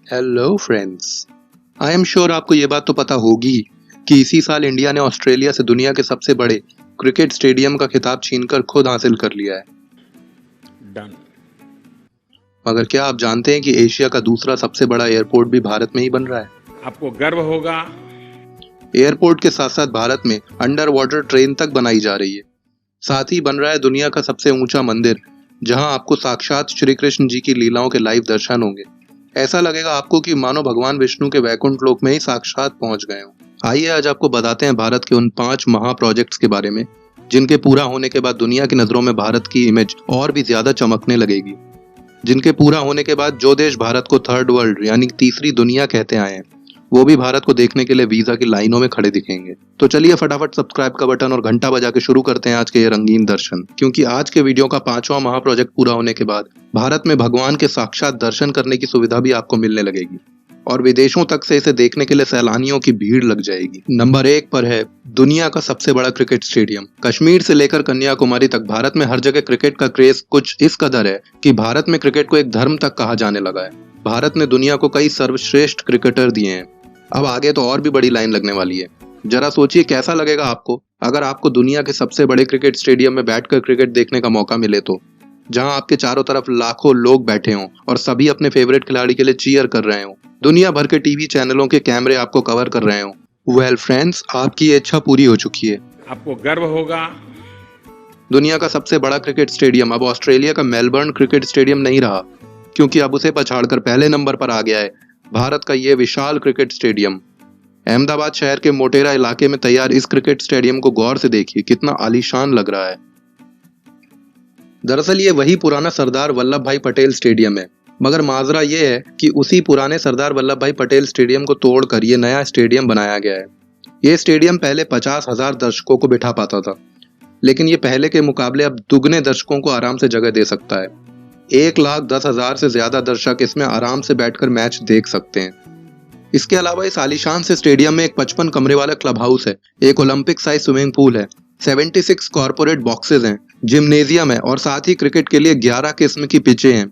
Hello friends. I am sure आपको ये बात तो पता होगी कि इसी साल इंडिया ने ऑस्ट्रेलिया से दुनिया के सबसे बड़े क्रिकेट स्टेडियम का खिताब छीनकर खुद हासिल कर लिया है। डन। मगर क्या आप जानते हैं कि एशिया का दूसरा सबसे बड़ा एयरपोर्ट भी भारत में ही बन रहा है? आपको गर्व होगा। एयरपोर्ट के साथ साथ भारत में अंडर वाटर ट्रेन तक बनाई जा रही है। साथ ही बन रहा है दुनिया का सबसे ऊंचा मंदिर, जहां आपको साक्षात श्री कृष्ण जी की लीलाओं के लाइव दर्शन होंगे। ऐसा लगेगा आपको कि मानो भगवान विष्णु के वैकुंठ लोक में ही साक्षात पहुंच गए हो। आइए आज आपको बताते हैं भारत के उन 5 महा प्रोजेक्ट्स के बारे में, जिनके पूरा होने के बाद दुनिया की नजरों में भारत की इमेज और भी ज्यादा चमकने लगेगी। जिनके पूरा होने के बाद जो देश भारत को थर्ड वर्ल्ड यानी तीसरी दुनिया कहते आए हैं, वो भी भारत को देखने के लिए वीजा की लाइनों में खड़े दिखेंगे। तो चलिए फटाफट सब्सक्राइब का बटन और घंटा बजा के शुरू करते हैं आज के ये रंगीन दर्शन, क्योंकि आज के वीडियो का 5वां महा प्रोजेक्ट पूरा होने के बाद भारत में भगवान के साक्षात दर्शन करने की सुविधा भी आपको मिलने लगेगी और विदेशों तक से इसे देखने के लिए सैलानियों की भीड़ लग जाएगी। नंबर 1 पर है दुनिया का सबसे बड़ा क्रिकेट स्टेडियम। कश्मीर से लेकर कन्याकुमारी तक भारत में हर जगह क्रिकेट का क्रेज कुछ इस कदर है कि भारत में क्रिकेट को एक धर्म तक कहा जाने लगा है। भारत ने दुनिया को कई सर्वश्रेष्ठ क्रिकेटर दिए हैं। अब आगे तो और भी बड़ी लाइन लगने वाली है। जरा सोचिए कैसा लगेगा आपको अगर आपको दुनिया के सबसे बड़े क्रिकेट स्टेडियम में बैठकर क्रिकेट देखने का मौका मिले, तो जहां आपके चारों तरफ लाखों लोग बैठे हों और सभी अपने फेवरेट खिलाड़ी के लिए चीयर कर रहे हों, दुनिया भर के टीवी चैनलों के कैमरे आपको कवर कर रहे हों। वेल फ्रेंड्स, आपकी ये इच्छा पूरी हो चुकी है। आपको गर्व होगा। दुनिया का सबसे बड़ा क्रिकेट स्टेडियम अब ऑस्ट्रेलिया का मेलबर्न क्रिकेट स्टेडियम नहीं रहा, क्योंकि अब उसे पछाड़कर पहले नंबर पर आ गया है भारत का ये विशाल क्रिकेट स्टेडियम। अहमदाबाद शहर के मोटेरा इलाके में तैयार इस क्रिकेट स्टेडियम को गौर से देखिए, कितना आलीशान लग रहा है। दरअसल ये वही पुराना सरदार वल्लभ भाई पटेल स्टेडियम है, मगर माजरा ये है कि उसी पुराने सरदार वल्लभ भाई पटेल स्टेडियम को तोड़कर ये नया स्टेडियम बनाया गया है। ये स्टेडियम पहले 50,000 दर्शकों को बिठा पाता था, लेकिन ये पहले के मुकाबले अब दुगने दर्शकों को आराम से जगह दे सकता है। 1,10,000 से ज्यादा दर्शक इसमें आराम से बैठकर मैच देख सकते हैं। इसके अलावा इस आलीशान से स्टेडियम में एक 55 कमरे वाला क्लब हाउस है, एक ओलंपिक साइज स्विमिंग पूल है, 76 कॉर्पोरेट बॉक्सेस हैं, जिम्नेजियम है और साथ ही क्रिकेट के लिए 11 किस्म की पिचें हैं।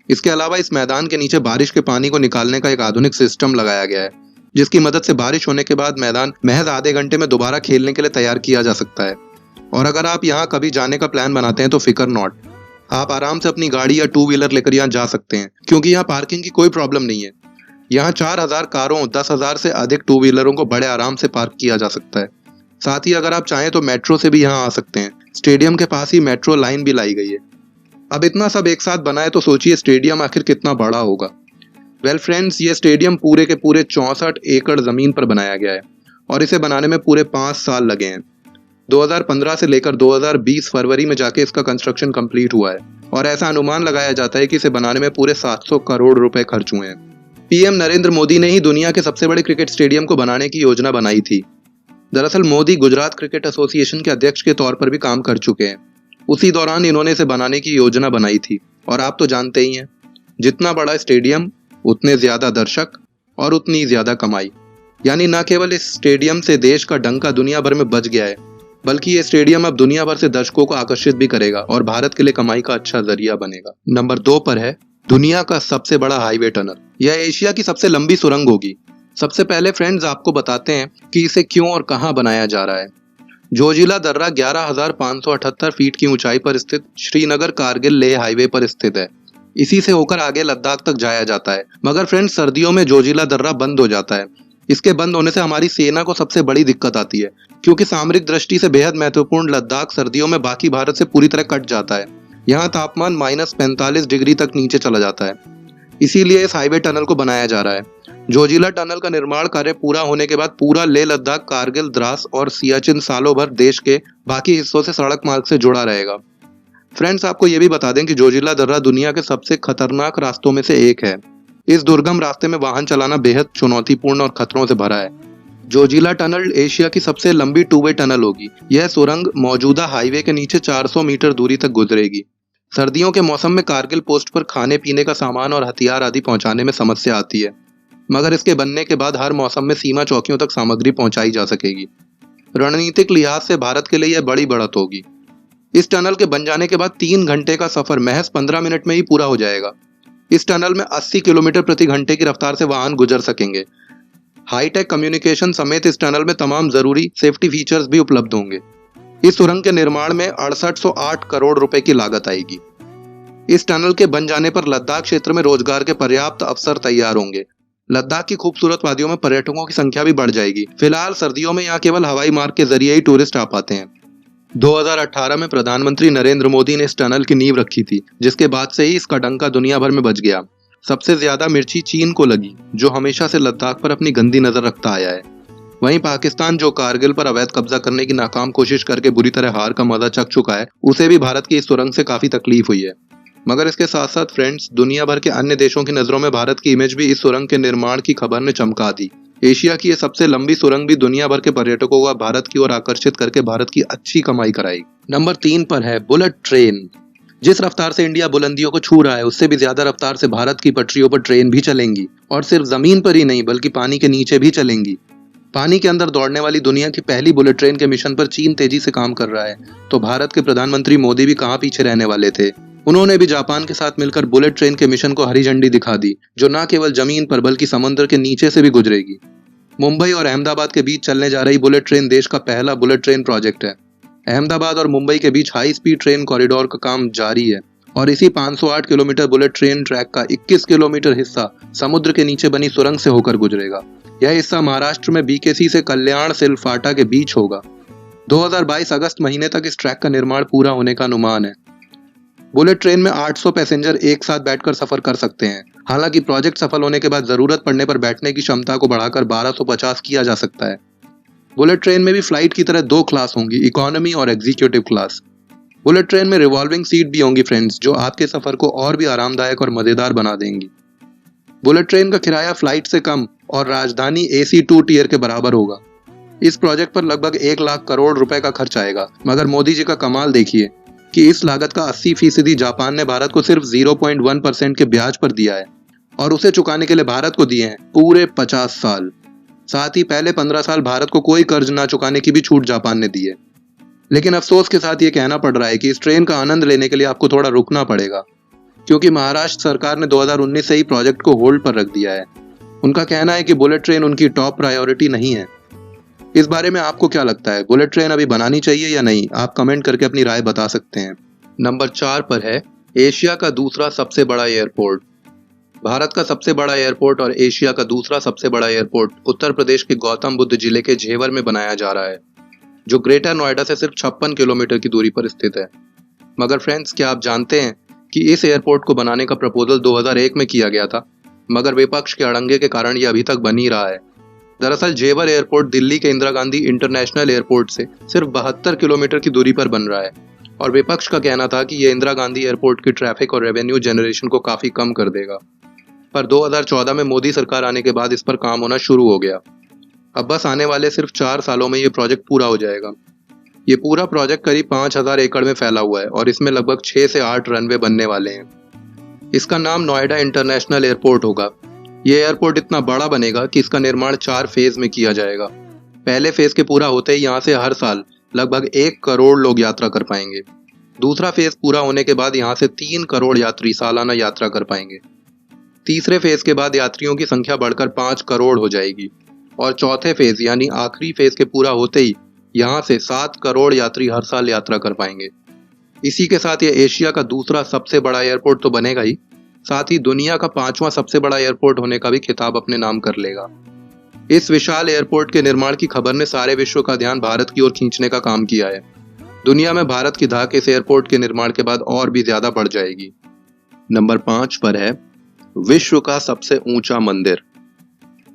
इसके अलावा इस मैदान के नीचे बारिश के पानी को निकालने का एक आधुनिक सिस्टम लगाया गया है, जिसकी मदद से बारिश होने के बाद मैदान महज आधे घंटे में दोबारा खेलने के लिए तैयार किया जा सकता है। और अगर आप यहाँ कभी जाने का प्लान बनाते हैं तो फिकर नॉट, आप आराम से अपनी गाड़ी या 2 व्हीलर लेकर यहाँ जा सकते हैं, क्योंकि यहाँ पार्किंग की कोई प्रॉब्लम नहीं है। यहाँ 4,000 कारों, 10,000 से अधिक 2 व्हीलरों को बड़े आराम से पार्क किया जा सकता है। साथ ही अगर आप चाहें तो मेट्रो से भी यहाँ आ सकते हैं। स्टेडियम के पास ही मेट्रो लाइन भी लाई गई है। अब इतना सब एक साथ बनाए तो सोचिए स्टेडियम आखिर कितना बड़ा होगा। वेल फ्रेंड्स, ये स्टेडियम पूरे के पूरे 64 एकड़ जमीन पर बनाया गया है और इसे बनाने में पूरे 5 साल लगे हैं। 2015 से लेकर 2020 फरवरी में जाके इसका कंस्ट्रक्शन कंप्लीट हुआ है और ऐसा अनुमान लगाया जाता है कि इसे बनाने में पूरे 700 करोड़ रुपए खर्च हुए हैं। पीएम नरेंद्र मोदी ने ही दुनिया के सबसे बड़े क्रिकेट स्टेडियम को बनाने की योजना बनाई थी। दरअसल मोदी गुजरात क्रिकेट एसोसिएशन के अध्यक्ष के तौर पर भी काम कर चुके हैं। उसी दौरान इन्होंने इसे बनाने की योजना बनाई थी और आप तो जानते ही हैं, जितना बड़ा स्टेडियम उतने ज्यादा दर्शक और उतनी ज्यादा कमाई। यानी न केवल इस स्टेडियम से देश का डंका दुनिया भर में बज गया है, बल्कि ये स्टेडियम अब दुनिया भर से दर्शकों को आकर्षित भी करेगा और भारत के लिए कमाई का अच्छा जरिया बनेगा। नंबर 2 पर है दुनिया का सबसे बड़ा हाईवे टनल। यह एशिया की सबसे लंबी सुरंग होगी। सबसे पहले फ्रेंड्स आपको बताते हैं कि इसे क्यों और कहां बनाया जा रहा है। जोजिला दर्रा 11,578 फीट की ऊंचाई पर स्थित श्रीनगर कारगिल लेह हाईवे पर स्थित है। इसी से होकर आगे लद्दाख तक जाया जाता है। मगर फ्रेंड्स, सर्दियों में जोजिला दर्रा बंद हो जाता है। इसके बंद होने से हमारी सेना को सबसे बड़ी दिक्कत आती है, क्योंकि सामरिक दृष्टि से बेहद महत्वपूर्ण लद्दाख सर्दियों में बाकी भारत से पूरी तरह कट जाता है। यहाँ तापमान -45 डिग्री तक नीचे चला जाता है। इसीलिए इस हाईवे टनल को बनाया जा रहा है। जोजिला टनल का निर्माण कार्य पूरा होने के बाद पूरा लेह लद्दाख, कारगिल, द्रास और सियाचिन सालों भर देश के बाकी हिस्सों से सड़क मार्ग से जुड़ा रहेगा। फ्रेंड्स, आपको ये भी बता दें कि जोजिला दर्रा दुनिया के सबसे खतरनाक रास्तों में से एक है। इस दुर्गम रास्ते में वाहन चलाना बेहद चुनौतीपूर्ण और खतरों से भरा है। जोजिला टनल एशिया की सबसे लंबी 2 वे टनल होगी। यह सुरंग मौजूदा हाईवे के नीचे 400 मीटर दूरी तक गुजरेगी। सर्दियों के मौसम में कारगिल पोस्ट पर खाने पीने का सामान और हथियार आदि पहुंचाने में समस्या आती है, मगर इसके बनने के बाद हर मौसम में सीमा चौकियों तक सामग्री पहुंचाई जा सकेगी। रणनीतिक लिहाज से भारत के लिए यह बड़ी बढ़त होगी। इस टनल के बन जाने के बाद 3 घंटे का सफर महज 15 मिनट में ही पूरा हो जाएगा। इस टनल में 80 किलोमीटर प्रति घंटे की रफ्तार से वाहन गुजर सकेंगे। हाईटेक कम्युनिकेशन समेत इस टनल में तमाम जरूरी सेफ्टी फीचर्स भी उपलब्ध होंगे। इस सुरंग के निर्माण में 6808 करोड़ रुपए की लागत आएगी। इस टनल के बन जाने पर लद्दाख क्षेत्र में रोजगार के पर्याप्त अवसर तैयार होंगे। लद्दाख की खूबसूरत वादियों में पर्यटकों की संख्या भी बढ़ जाएगी। फिलहाल सर्दियों में यहाँ केवल हवाई मार्ग के जरिए ही टूरिस्ट आ पाते हैं। 2018 में प्रधानमंत्री नरेंद्र मोदी ने इस टनल की नींव रखी थी, जिसके बाद से ही इसका डंका दुनिया भर में बज गया। सबसे ज्यादा मिर्ची चीन को लगी, जो हमेशा से लद्दाख पर अपनी गंदी नजर रखता आया है। वहीं पाकिस्तान, जो कारगिल पर अवैध कब्जा करने की नाकाम कोशिश करके बुरी तरह हार का मजा चख चुका है, उसे भी भारत की इस सुरंग से काफी तकलीफ हुई है। मगर इसके साथ साथ फ्रेंड्स, दुनिया भर के अन्य देशों की नजरों में भारत की इमेज भी इस सुरंग के निर्माण की खबर ने चमका दी। एशिया की ये सबसे लंबी सुरंग भी दुनिया भर के पर्यटकों को भारत की ओर आकर्षित करके भारत की अच्छी कमाई कराएगी। नंबर 3 पर है बुलेट ट्रेन। जिस रफ्तार से इंडिया बुलंदियों को छू रहा है, उससे भी ज्यादा रफ्तार से भारत की पटरियों पर ट्रेन भी चलेंगी, और सिर्फ जमीन पर ही नहीं बल्कि पानी के नीचे भी चलेंगी। पानी के अंदर दौड़ने वाली दुनिया की पहली बुलेट ट्रेन के मिशन पर चीन तेजी से काम कर रहा है, तो भारत के प्रधानमंत्री मोदी भी कहाँ पीछे रहने वाले थे। उन्होंने भी जापान के साथ मिलकर बुलेट ट्रेन के मिशन को हरी झंडी दिखा दी, जो न केवल जमीन पर बल्कि समुद्र के नीचे से भी गुजरेगी। मुंबई और अहमदाबाद के बीच चलने जा रही बुलेट ट्रेन देश का पहला बुलेट ट्रेन प्रोजेक्ट है। अहमदाबाद और मुंबई के बीच हाई स्पीड ट्रेन कॉरिडोर का काम जारी है, और इसी 508 किलोमीटर बुलेट ट्रेन ट्रैक का 21 किलोमीटर हिस्सा समुद्र के नीचे बनी सुरंग से होकर गुजरेगा। यह हिस्सा महाराष्ट्र में बीकेसी से कल्याण सिलफाटा के बीच होगा। 2022 अगस्त महीने तक इस ट्रैक का निर्माण पूरा होने का अनुमान है। बुलेट ट्रेन में 800 पैसेंजर एक साथ बैठकर सफर कर सकते हैं। हालांकि प्रोजेक्ट सफल होने के बाद जरूरत पड़ने पर बैठने की क्षमता को बढ़ाकर 1250 किया जा सकता है। बुलेट ट्रेन में भी फ्लाइट की तरह 2 क्लास होंगी, इकोनॉमी और एग्जीक्यूटिव क्लास। बुलेट ट्रेन में रिवॉल्विंग सीट भी होंगी फ्रेंड्स, जो आपके सफर को और भी आरामदायक और मजेदार बना देंगी। बुलेट ट्रेन का किराया फ्लाइट से कम और राजधानी AC 2 टियर के बराबर होगा। इस प्रोजेक्ट पर लगभग 1 लाख करोड़ रुपए का खर्च आएगा, मगर मोदी जी का कमाल देखिए कि इस लागत का 80% जापान ने भारत को सिर्फ 0.1% के ब्याज पर दिया है, और उसे चुकाने के लिए भारत को दिए हैं पूरे 50 साल। साथ ही पहले 15 साल भारत को कोई कर्ज ना चुकाने की भी छूट जापान ने दी है। लेकिन अफसोस के साथ ये कहना पड़ रहा है कि इस ट्रेन का आनंद लेने के लिए आपको थोड़ा रुकना पड़ेगा, क्योंकि महाराष्ट्र सरकार ने 2019 से ही प्रोजेक्ट को होल्ड पर रख दिया है। उनका कहना है कि बुलेट ट्रेन उनकी टॉप प्रायोरिटी नहीं है। इस बारे में आपको क्या लगता है, बुलेट ट्रेन अभी बनानी चाहिए या नहीं? आप कमेंट करके अपनी राय बता सकते हैं। नंबर 4 पर है एशिया का दूसरा सबसे बड़ा एयरपोर्ट। भारत का सबसे बड़ा एयरपोर्ट और एशिया का दूसरा सबसे बड़ा एयरपोर्ट उत्तर प्रदेश के गौतम बुद्ध जिले के झेवर में बनाया जा रहा है, जो ग्रेटर नोएडा से सिर्फ 56 किलोमीटर की दूरी पर स्थित है। मगर फ्रेंड्स, क्या आप जानते हैं कि इस एयरपोर्ट को बनाने का प्रपोजल 2001 में किया गया था, मगर विपक्ष के अड़ंगे के कारण यह अभी तक बन ही रहा है। दरअसल झेवर एयरपोर्ट दिल्ली के इंदिरा गांधी इंटरनेशनल एयरपोर्ट से सिर्फ 72 किलोमीटर की दूरी पर बन रहा है, और विपक्ष का कहना था कि यह इंदिरा गांधी एयरपोर्ट की ट्रैफिक और रेवेन्यू जनरेशन को काफी कम कर देगा। पर 2014 में मोदी सरकार आने के बाद इस पर काम होना शुरू हो गया। अब बस आने वाले सिर्फ 4 सालों में ये प्रोजेक्ट पूरा हो जाएगा। ये पूरा प्रोजेक्ट करीब 5000 एकड़ में फैला हुआ है, और इसमें लगभग 6 से 8 रनवे बनने वाले हैं। इसका नाम नोएडा इंटरनेशनल एयरपोर्ट होगा। ये एयरपोर्ट इतना बड़ा बनेगा कि इसका निर्माण 4 फेज में किया जाएगा। पहले फेज के पूरा होते ही यहाँ से हर साल लगभग 1 करोड़ लोग यात्रा कर पाएंगे। दूसरा फेज पूरा होने के बाद यहाँ से 3 करोड़ यात्री सालाना यात्रा कर पाएंगे। तीसरे फेज के बाद यात्रियों की संख्या बढ़कर 5 करोड़ हो जाएगी, और चौथे फेज यानी आखिरी फेज के पूरा होते ही यहाँ से 7 करोड़ यात्री हर साल यात्रा कर पाएंगे। इसी के साथ ये एशिया का दूसरा सबसे बड़ा एयरपोर्ट तो बनेगा ही, साथ ही दुनिया का 5वां सबसे बड़ा एयरपोर्ट होने का भी खिताब अपने नाम कर लेगा। इस विशाल एयरपोर्ट के निर्माण की खबर ने सारे विश्व का ध्यान भारत की ओर खींचने का काम किया है। दुनिया में भारत की धाक इस एयरपोर्ट के निर्माण के बाद और भी ज्यादा बढ़ जाएगी। नंबर 5 पर है विश्व का सबसे ऊंचा मंदिर।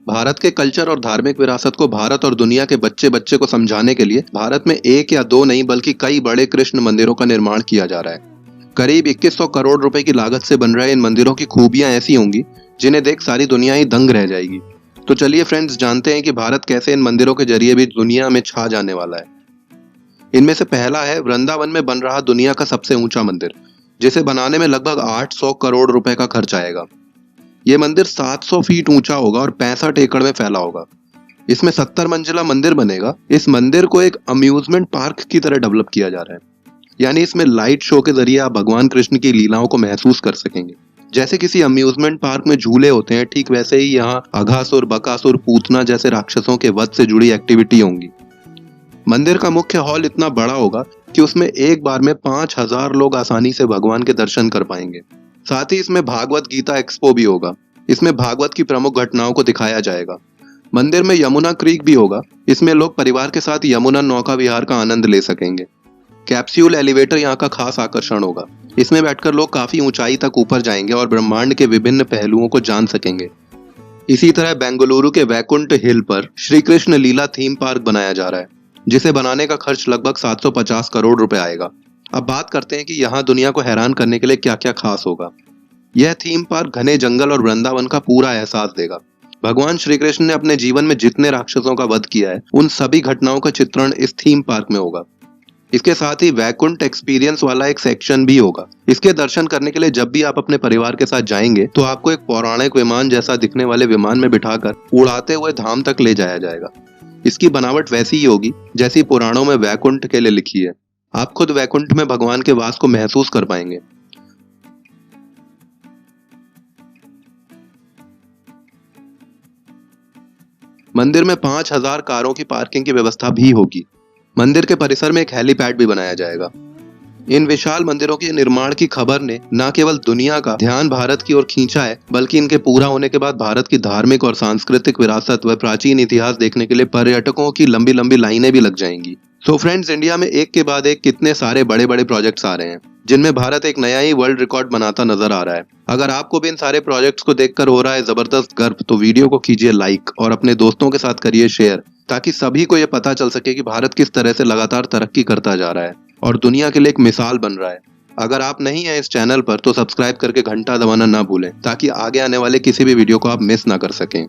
भारत के कल्चर और धार्मिक विरासत को भारत और दुनिया के बच्चे बच्चे को समझाने के लिए भारत में 1 या 2 नहीं बल्कि कई बड़े कृष्ण मंदिरों का निर्माण किया जा रहा है। करीब 2100 करोड़ रुपए की लागत से बन रहे इन मंदिरों की खूबियां ऐसी होंगी जिन्हें देख सारी दुनिया ही दंग रह जाएगी। तो चलिए फ्रेंड्स, जानते हैं कि भारत कैसे इन मंदिरों के जरिए भी दुनिया में छा जाने वाला है। इनमें से पहला है वृंदावन में बन रहा दुनिया का सबसे ऊंचा मंदिर, जिसे बनाने में लगभग 800 करोड़ रुपए का खर्च आएगा। ये मंदिर 700 फीट ऊंचा होगा और 65 एकड़ में फैला होगा। इसमें 70 मंजिला मंदिर बनेगा। इस मंदिर को एक अम्यूजमेंट पार्क की तरह डेवलप किया जा रहा है, यानी इसमें लाइट शो के जरिए आप भगवान कृष्ण की लीलाओं को महसूस कर सकेंगे। जैसे किसी अम्यूजमेंट पार्क में झूले होते हैं, ठीक वैसे ही यहाँ अघासुर, बकासुर, पूतना जैसे राक्षसों के वध से जुड़ी एक्टिविटी होंगी। मंदिर का मुख्य हॉल इतना बड़ा होगा कि उसमें एक बार में 5000 लोग आसानी से भगवान के दर्शन कर पाएंगे। साथ ही इसमें भागवत गीता एक्सपो भी होगा। इसमें भागवत की प्रमुख घटनाओं को दिखाया जाएगा। मंदिर में यमुना क्रीक भी होगा। इसमें लोग परिवार के साथ यमुना नौका विहार का आनंद ले सकेंगे। कैप्सूल एलिवेटर यहाँ का खास आकर्षण होगा। इसमें बैठकर लोग काफी ऊंचाई तक ऊपर जाएंगे और ब्रह्मांड के विभिन्न पहलुओं को जान सकेंगे। इसी तरह बेंगलुरु के वैकुंठ हिल पर श्री कृष्ण लीला थीम पार्क बनाया जा रहा है, जिसे बनाने का खर्च लगभग 750 करोड़ रुपए आएगा। अब बात करते हैं कि यहाँ दुनिया को हैरान करने के लिए क्या क्या खास होगा। यह थीम पार्क घने जंगल और वृंदावन का पूरा एहसास देगा। भगवान श्री कृष्ण ने अपने जीवन में जितने राक्षसों का वध किया है, उन सभी घटनाओं का चित्रण इस थीम पार्क में होगा। इसके साथ ही वैकुंठ एक्सपीरियंस वाला एक सेक्शन भी होगा। इसके दर्शन करने के लिए जब भी आप अपने परिवार के साथ जाएंगे तो आपको एक पौराणिक विमान जैसा दिखने वाले विमान में बिठाकर उड़ाते हुए धाम तक ले जाया जाएगा। इसकी बनावट वैसी ही होगी जैसी पुराणों में वैकुंठ के लिए लिखी है। आप खुद वैकुंठ में भगवान के वास को महसूस कर पाएंगे। मंदिर में 5000 कारों की पार्किंग की व्यवस्था भी होगी। मंदिर के परिसर में एक हेलीपैड भी बनाया जाएगा। इन विशाल मंदिरों के निर्माण की खबर ने न केवल दुनिया का ध्यान भारत की ओर खींचा है, बल्कि इनके पूरा होने के बाद भारत की धार्मिक और सांस्कृतिक विरासत व प्राचीन इतिहास देखने के लिए पर्यटकों की लंबी लंबी लाइनें भी लग जाएंगी। सो फ्रेंड्स, इंडिया में एक के बाद एक कितने सारे बड़े बड़े प्रोजेक्ट्स आ रहे हैं, जिनमें भारत एक नया ही वर्ल्ड रिकॉर्ड बनाता नजर आ रहा है। अगर आपको भी इन सारे प्रोजेक्ट्स को देखकर हो रहा है जबरदस्त गर्व, तो वीडियो को कीजिए लाइक और अपने दोस्तों के साथ करिए शेयर, ताकि सभी को ये पता चल सके कि भारत किस तरह से लगातार तरक्की करता जा रहा है और दुनिया के लिए एक मिसाल बन रहा है। अगर आप नहीं हैं इस चैनल पर तो सब्सक्राइब करके घंटा दबाना ना भूलें, ताकि आगे आने वाले किसी भी वीडियो को आप मिस ना कर सकें।